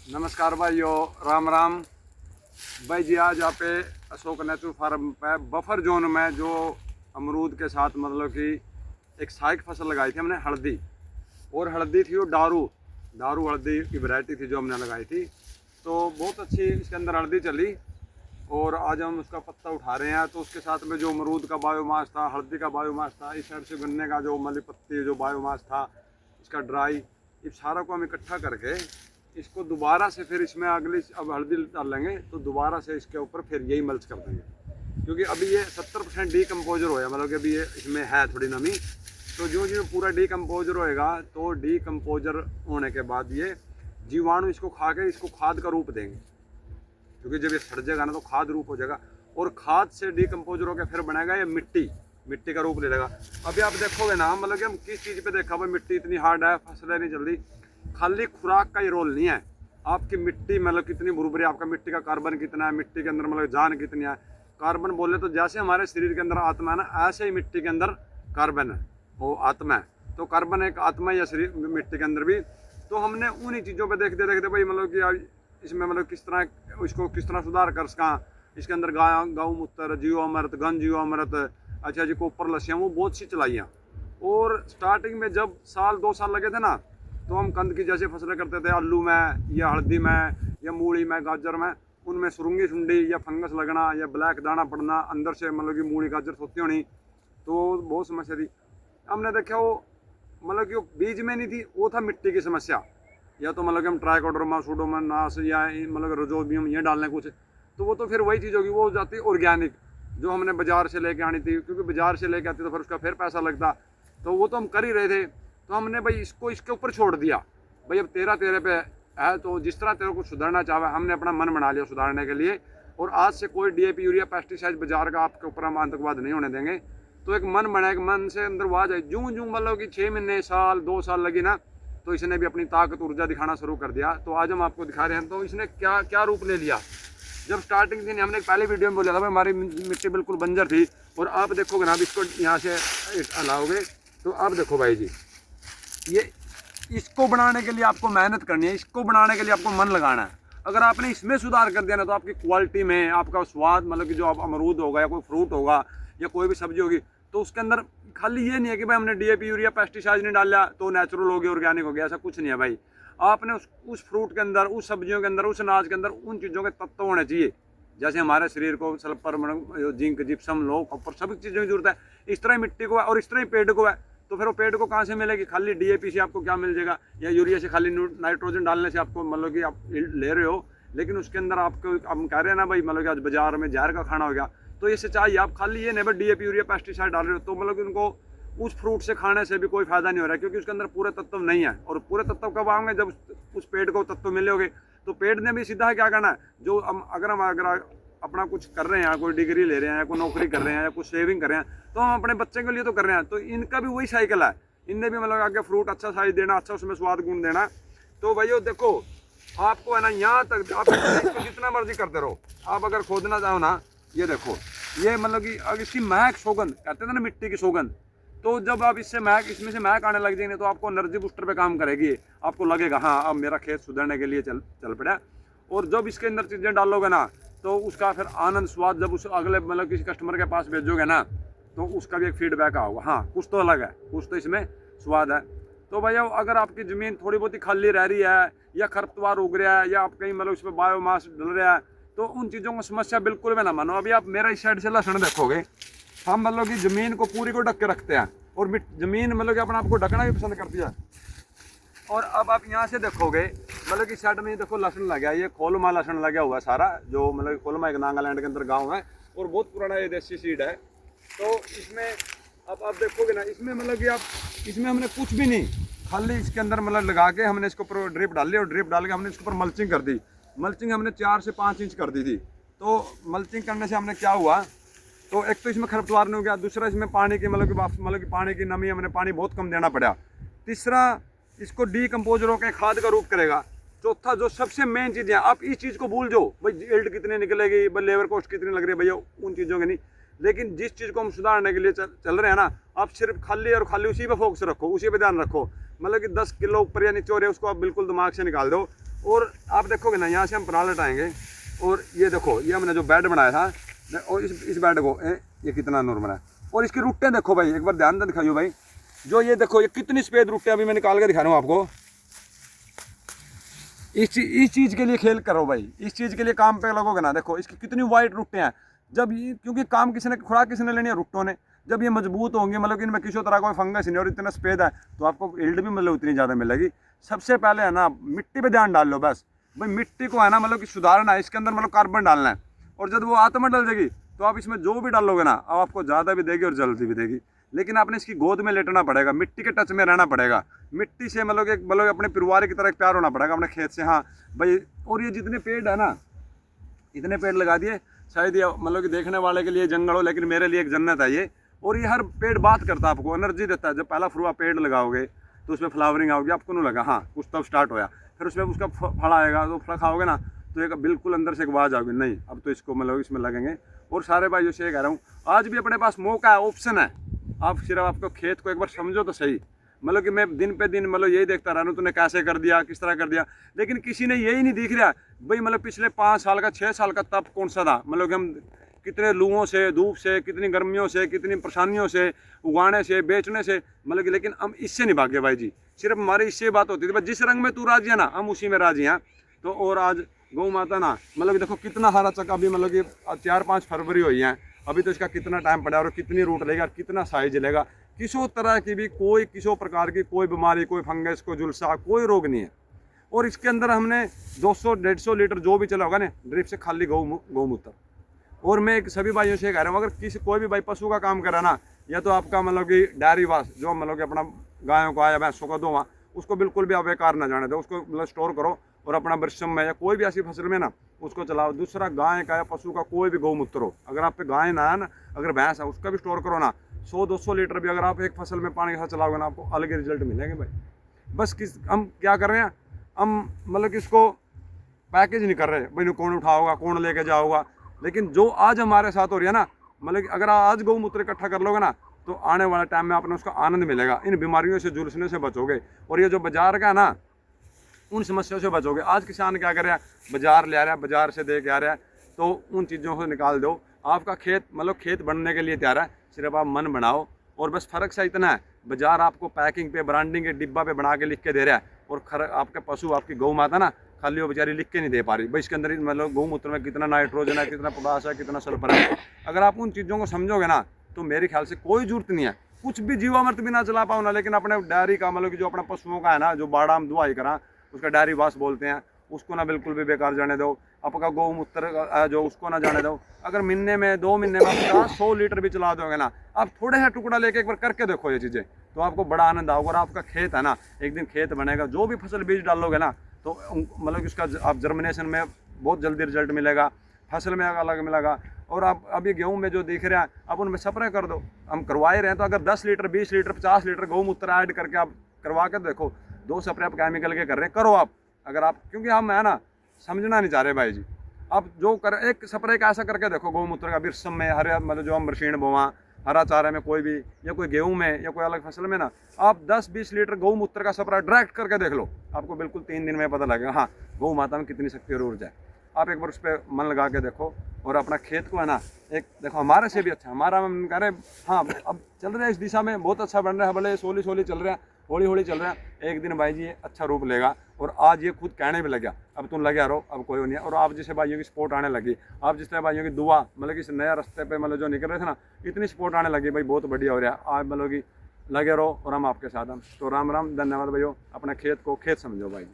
नमस्कार भाइयों, राम राम। भाई जी आज यहाँ पे अशोक नेचुरल फार्म पे बफर जोन में जो अमरूद के साथ मतलब कि एक सहायक फसल लगाई थी हमने, हल्दी। और हल्दी थी वो दारू हल्दी की वैरायटी थी जो हमने लगाई थी। तो बहुत अच्छी इसके अंदर हल्दी चली और आज हम उसका पत्ता उठा रहे हैं। तो उसके साथ में जो अमरूद का बायोमास था, हल्दी का बायोमास था, इस साइड से गन्ने का जो मली पत्ती जो बायोमास था, इसका ड्राई, इस सारा को हम इकट्ठा करके इसको दोबारा से फिर इसमें अगली अब हल्दी डालेंगे तो दोबारा से इसके ऊपर फिर यही मल्च कर देंगे। क्योंकि अभी ये 70% डीकम्पोजर होया, मतलब कि अभी ये इसमें है थोड़ी नमी। तो जो जो पूरा डीकम्पोजर होएगा तो डीकम्पोजर होने के बाद ये जीवाणु इसको खा के इसको खाद का रूप देंगे। क्योंकि जब ये सड़ जाएगा ना तो खाद रूप हो जाएगा और खाद से डीकम्पोजर होकर फिर बनेगा ये मिट्टी का रूप ले लेगा। अभी आप देखोगे ना, मतलब कि हम किस चीज़ पे देखा भाई मिट्टी इतनी हार्ड है, फसलें नहीं जल्दी। खाली खुराक का ही रोल नहीं है, आपकी मिट्टी मतलब कितनी भुरभुरी, आपका मिट्टी का कार्बन कितना है, मिट्टी के अंदर मतलब जान कितनी है। कार्बन बोले तो जैसे हमारे शरीर के अंदर आत्मा है ना, ऐसे ही मिट्टी के अंदर कार्बन है, वो आत्मा है। तो कार्बन एक आत्मा या शरीर मिट्टी के अंदर भी। तो हमने उन्हीं चीज़ों पे देखते देखते भाई मतलब कि इसमें मतलब किस तरह इसको किस तरह सुधार कर सका। इसके अंदर गौ मूत्र, जीवामृत, घन जीवामृत, अच्छा जी कोपर लस्सियाँ, वो बहुत सी चलाइयाँ। और स्टार्टिंग में जब 1-2 साल लगे थे ना, तो हम कंद की जैसे फसलें करते थे, आलू में या हल्दी में या मूली में, गाजर में, उनमें सुरंगी सुंडी या फंगस लगना या ब्लैक दाना पड़ना, अंदर से मतलब कि मूली गाजर सोती होनी, तो बहुत समस्या थी। हमने देखा वो मतलब कि वो बीज में नहीं थी, वो था मिट्टी की समस्या। या तो मतलब कि हम ट्राइकोडर्मा, सूडोमोनास या मतलब रोजोबियम ये डालने कुछ, तो वो तो फिर वही चीज़ होगी, वो हो जाती ऑर्गेनिक जो हमने बाजार से लेके आनी थी। क्योंकि बाजार से लेके आती तो फिर उसका फिर पैसा लगता, तो वो तो हम कर ही रहे थे। तो हमने भाई इसको इसके ऊपर छोड़ दिया। भाई अब तेरे पे है, तो जिस तरह तेरे को सुधारना चाहे, हमने अपना मन बना लिया सुधारने के लिए। और आज से कोई डीएपी यूरिया पेस्टिसाइड बाजार का आपके ऊपर हम आतंकवाद नहीं होने देंगे। तो एक मन बना, एक मन से अंदर वो आ जाए। जूं जूं मतलब कि 6 महीने, साल, 2 साल लगी ना, तो इसने भी अपनी ताकत ऊर्जा दिखाना शुरू कर दिया। तो आज हम आपको दिखा रहे हैं तो इसने क्या क्या रूप ले लिया। जब स्टार्टिंग थी, हमने पहले वीडियो में बोला था भाई हमारी मिट्टी बिल्कुल बंजर थी। और आप देखोगे ना, आप इसको यहाँ से हलाओगे तो आप देखो भाई जी, ये इसको बनाने के लिए आपको मेहनत करनी है, इसको बनाने के लिए आपको मन लगाना है। अगर आपने इसमें सुधार कर दिया ना, तो आपकी क्वालिटी में, आपका स्वाद, मतलब कि जो आप अमरूद होगा या कोई फ्रूट होगा या कोई भी सब्जी होगी, तो उसके अंदर खाली ये नहीं है कि भाई हमने डीएपी यूरिया पेस्टिसाइड नहीं डाला तो नेचुरल हो गया, ऑर्गेनिक हो गया, ऐसा कुछ नहीं है भाई। आपने उस फ्रूट के अंदर, उस सब्जियों के अंदर, उस अनाज के अंदर उन चीज़ों के तत्व होने चाहिए। जैसे हमारे शरीर को सल्फर, जिंक, जिप्सम, लोह, कॉपर, सभी चीज़ों की जरूरत है। इस तरह मिट्टी को है और इस तरह ही पेड़ को है। तो फिर वो पेड़ को कहाँ से मिलेगी? खाली डीएपी से आपको क्या मिल जाएगा, या यूरिया से, खाली नाइट्रोजन डालने से आपको मतलब कि आप ले रहे हो, लेकिन उसके अंदर आपको हम कह रहे हैं ना भाई, मतलब कि आज बाजार में जहर का खाना हो गया। तो ये सच्चाई, आप खाली ये नहीं डीएपी यूरिया पेस्टिसाइड डाल रहे हो तो मतलब कि उनको उस फ्रूट से खाने से भी कोई फायदा नहीं हो रहा है। क्योंकि उसके अंदर पूरे तत्व नहीं है। और पूरे तत्व कब आएंगे? जब उस पेड़ को तत्व मिले। तो पेड़ ने भी सीधा क्या करना है, जो हम अगर अपना कुछ कर रहे हैं, कोई डिग्री ले रहे हैं, कोई नौकरी कर रहे हैं या कुछ सेविंग कर रहे हैं, तो हम अपने बच्चे के लिए तो कर रहे हैं। तो इनका भी वही साइकिल है, इनने भी मतलब आगे फ्रूट अच्छा साइज देना, अच्छा उसमें स्वाद गुण देना। तो भाइयों देखो, आपको है ना, यहाँ तक आप जितना मर्जी करते रहो। आप अगर खोदना चाहो ना, ये देखो, ये मतलब कि अगर इसकी महक, सौगंध कहते थे ना, मिट्टी की सौगंध, तो जब आप इसमें से महक आने लग जाएंगे तो आपको एनर्जी बूस्टर पे काम करेगी। आपको लगेगा हाँ अब मेरा खेत सुधरने के लिए चल पड़ा। और जब इसके अंदर चीज़ें डालोगे ना, तो उसका फिर आनंद, स्वाद, जब उस अगले मतलब किसी कस्टमर के पास भेजोगे ना, तो उसका भी एक फीडबैक आओगा, हाँ कुछ तो अलग है, कुछ तो इसमें स्वाद है। तो भैया अगर आपकी ज़मीन थोड़ी बहुत ही खाली रह रही है, या खरपतवार उग रहा है, या आप कहीं मतलब इसमें बायोमास डल रहा है, तो उन चीज़ों को समस्या बिल्कुल भी ना मानो। अभी आप मेरा इस साइड से लहसुन देखोगे, हम मतलब कि ज़मीन को पूरी को ढक के रखते हैं, और ज़मीन मतलब कि अपने आप को ढकना भी पसंद करती है। और अब आप यहाँ से देखोगे, मतलब कि साइड में देखो लहसुन लगा है, ये खोलमा लहसुन लगा हुआ है सारा, जो मतलब खोलमा एक नागालैंड के अंदर गांव है और बहुत पुराना ये देसी सीड है। तो इसमें अब आप देखोगे ना, इसमें मतलब कि आप इसमें हमने कुछ भी नहीं, खाली इसके अंदर मतलब लगा के हमने इसके ऊपर ड्रिप डाल ली, और ड्रिप डाल के हमने इसके ऊपर मल्चिंग कर दी। मल्चिंग हमने 4 से 5 इंच कर दी थी। तो मल्चिंग करने से हमने क्या हुआ, तो एक तो इसमें खरपतवार नहीं हो गया, दूसरा इसमें पानी की मतलब कि पानी की नमी, हमने पानी बहुत कम देना पड़ा, तीसरा इसको डीकम्पोजर होकर खाद का रूप करेगा, चौथा जो सबसे मेन चीज़ है, आप इस चीज़ को भूल जाओ भाई यील्ड कितनी निकलेगी, भाई लेबर कॉस्ट कितनी लग रही है, भैया उन चीज़ों के नहीं। लेकिन जिस चीज़ को हम सुधारने के लिए चल रहे हैं ना, आप सिर्फ खाली और खाली उसी पे फोकस रखो, उसी पे ध्यान रखो। मतलब कि 10 किलो ऊपर या नीचे हो रहे, उसको आप बिल्कुल दिमाग से निकाल दो और आप देखोगे ना, यहाँ से हम पराल हटाएंगे और ये देखो, ये हमने जो बेड बनाया था और इस बेड को ये कितना नॉर्मल है। और इसकी रूटें देखो भाई, एक बार ध्यान से दिखाइयो भाई, जो ये देखो ये कितनी सफेद रूटें अभी मैं निकाल के दिखा रहा हूँ आपको। इस चीज़ के लिए खेल करो भाई, इस चीज़ के लिए काम पे लगोगे ना, देखो इसकी कितनी वाइट रूटें हैं। जब ये, क्योंकि काम किसी ने, खुराक किसी ने लेनी है रुट्टों ने, जब ये मजबूत होंगे, मतलब कि इनमें किसी तरह कोई फंगस नहीं और इतना सफेद है, तो आपको यील्ड भी मतलब उतनी ज़्यादा मिलेगी। सबसे पहले है ना, मिट्टी पे ध्यान डाल लो बस भाई, मिट्टी को है ना मतलब कि सुधारना है, इसके अंदर मतलब कार्बन डालना है। और जब वो आत्मा डल जाएगी तो आप इसमें जो भी डालोगे ना, अब आपको ज़्यादा भी देगी और जल्दी भी देगी। लेकिन आपने इसकी गोद में लेटना पड़ेगा, मिट्टी के टच में रहना पड़ेगा, मिट्टी से मतलब अपने परिवार की तरह प्यार होना पड़ेगा, अपने खेत से। हाँ भाई, और ये जितने पेड़ है ना, इतने पेड़ लगा दिए, शायद ये मतलब कि देखने वाले के लिए जंगल हो, लेकिन मेरे लिए एक जन्नत है ये। और ये हर पेड़ बात करता है, आपको एनर्जी देता है। जब पहला फ्रूआ पेड़ लगाओगे तो उसमें फ्लावरिंग आओगी, आपको नहीं लगा हाँ कुछ तब स्टार्ट होया, फिर उसमें उसका फल आएगा, तो फल खाओगे ना तो एक बिल्कुल अंदर से एक आवाज़ आओगी, नहीं अब तो इसको मतलब इसमें लगेंगे। और सारे भाइयों से ये कह रहा हूँ, आज भी अपने पास मौका है, ऑप्शन है, आप सिर्फ आपको खेत को एक बार समझो तो सही। मतलब कि मैं दिन पे दिन मतलब यही देखता रहा हूँ, तूने कैसे कर दिया, किस तरह कर दिया, लेकिन किसी ने यही नहीं दिख रहा भाई, मतलब पिछले 5 साल का 6 साल का तप कौन सा था, मतलब कि हम कितने लूओं से, धूप से, कितनी गर्मियों से, कितनी परेशानियों से, उगाने से, बेचने से, मतलब कि, लेकिन हम इससे नहीं भागे भाई जी। सिर्फ हमारी इससे बात होती थी, बस जिस रंग में तू राजी है ना, हम उसी में राजी हैं। तो और आज गौ माता ना, मतलब कि देखो कितना हरा चक्का भी, मतलब कि 4-5 फरवरी हुई है, अभी तो इसका कितना टाइम पड़ा और कितनी रूट लेगा, कितना साइज लेगा, किसी तरह की भी कोई, किसी प्रकार की कोई बीमारी, कोई फंगस, कोई झुलसा, कोई रोग नहीं है। और इसके अंदर हमने 200-150 लीटर जो भी चला होगा ना ड्रिप से, खाली गौमूत्र। और मैं एक सभी भाइयों से कह रहा हूँ, अगर किसी कोई भी भाई पशु का काम करा ना, या तो आपका मतलब कि डेयरी वास, जो मतलब कि अपना गायों का या भैंसों का धुआं, उसको बिल्कुल भी आप बेकार ना जाने दो, उसको मतलब स्टोर करो और अपना वृक्षम में या कोई भी ऐसी फसल में ना उसको चलाओ। दूसरा, गाय का या पशु का कोई भी गौमूत्र हो, अगर आप पे गाय ना है ना, अगर भैंस है, उसका भी स्टोर करो ना, 100-200 लीटर भी अगर आप एक फसल में पानी के साथ चलाओगे ना, आपको अलग रिजल्ट मिलेंगे भाई। बस हम क्या कर रहे हैं, हम मतलब कि इसको पैकेज नहीं कर रहे भाई, कौन उठाओगा, कौन लेके जाओगा। लेकिन जो आज हमारे साथ हो रही है ना, मतलब कि अगर आज गौमूत्र इकट्ठा कर लोगे ना, तो आने वाले टाइम में आपने उसका आनंद मिलेगा, इन बीमारियों से झुलसने से बचोगे। और ये जो बाजार का है ना, उन समस्याओं से बचोगे। आज किसान क्या कर रहा है, बाजार ले आ रहा है, बाजार से दे के आ रहा है, तो उन चीज़ों को निकाल दो। आपका खेत मतलब खेत बनने के लिए तैयार है, सिर्फ आप मन बनाओ। और बस फ़र्क सा इतना है, बाजार आपको पैकिंग पे, ब्रांडिंग के डिब्बा पे बना के लिख के दे रहा है, और आपके पशु, आपकी गौ माता ना, खाली वो बेचारी लिख के नहीं दे पा रही भाई, इसके अंदर मतलब गौमूत्र में कितना नाइट्रोजन है, कितना पोटाश है, कितना सल्फर है। अगर आप उन चीज़ों को समझोगे ना, तो मेरे ख्याल से कोई जरूरत नहीं है, कुछ भी जीवामृत भी ना चला पाओ ना, लेकिन अपने डेयरी का मतलब कि जो अपना पशुओं का है ना, जो बाड़ा हम दुआई करा, उसका डेयरी वास बोलते हैं, उसको ना बिल्कुल भी बेकार जाने दो। आपका गौमूत्र जो, उसको ना जाने दो। अगर महीने में 2 महीने में 50-100 लीटर भी चला दोगे ना, आप थोड़े सा टुकड़ा लेके एक बार करके देखो ये चीज़ें, तो आपको बड़ा आनंद आओगा। और आपका खेत है ना, एक दिन खेत बनेगा, जो भी फसल बीज डालोगे ना, तो मतलब उसका आप जर्मिनेशन में बहुत जल्दी रिजल्ट मिलेगा, फसल में अलग मिलेगा। और आप अभी गेहूं में जो दिख रहा है, आप उनमें स्प्रे कर दो, हम करवा ही रहे हैं। तो अगर 10 लीटर, 20 लीटर, 50 लीटर गौमूत्र ऐड करके आप करवा के देखो, 2 स्प्रे आप केमिकल के कर रहे हैं, करो आप। अगर आप, क्योंकि हम है ना समझना नहीं चाह रहे भाई जी, आप जो कर, एक स्प्रे का ऐसा करके देखो गौमूत्र का, बिरसम में हरे मतलब जो हम मशीन बोवा, हरा चारे में कोई भी, या कोई गेहूं में, या कोई अलग फसल में ना, आप 10-20 लीटर गौमूत्र का स्प्रे डायरेक्ट करके देख लो, आपको बिल्कुल 3 दिन में पता लगेगा हाँ गौ माता में कितनी शक्ति और ऊर्जा है। आप एक बार उस पर मन लगा के देखो, और अपना खेत को है ना, एक देखो हमारे से भी अच्छा, हमारा हम कह रहे हैं हाँ अब चल रहे हैं इस दिशा में, बहुत अच्छा बन रहा है, भले सोली चल रहा है, हौली चल रहा है, एक दिन भाई जी ये अच्छा रूप लेगा। और आज ये खुद कहने भी लगा, अब तुम लगे रहो, अब कोई नहीं है। और आप जैसे भाइयों की सपोर्ट आने लगी, आप जिस भाइयों की दुआ, मतलब कि इस नया रास्ते पे मतलब जो निकल रहे थे ना, इतनी सपोर्ट आने लगी भाई, बहुत बढ़िया हो रहा है। आप मतलब कि लगे रहो और हम आपके साथ हैं। तो राम राम, धन्यवाद भाइयों, अपने खेत को खेत समझो भाई।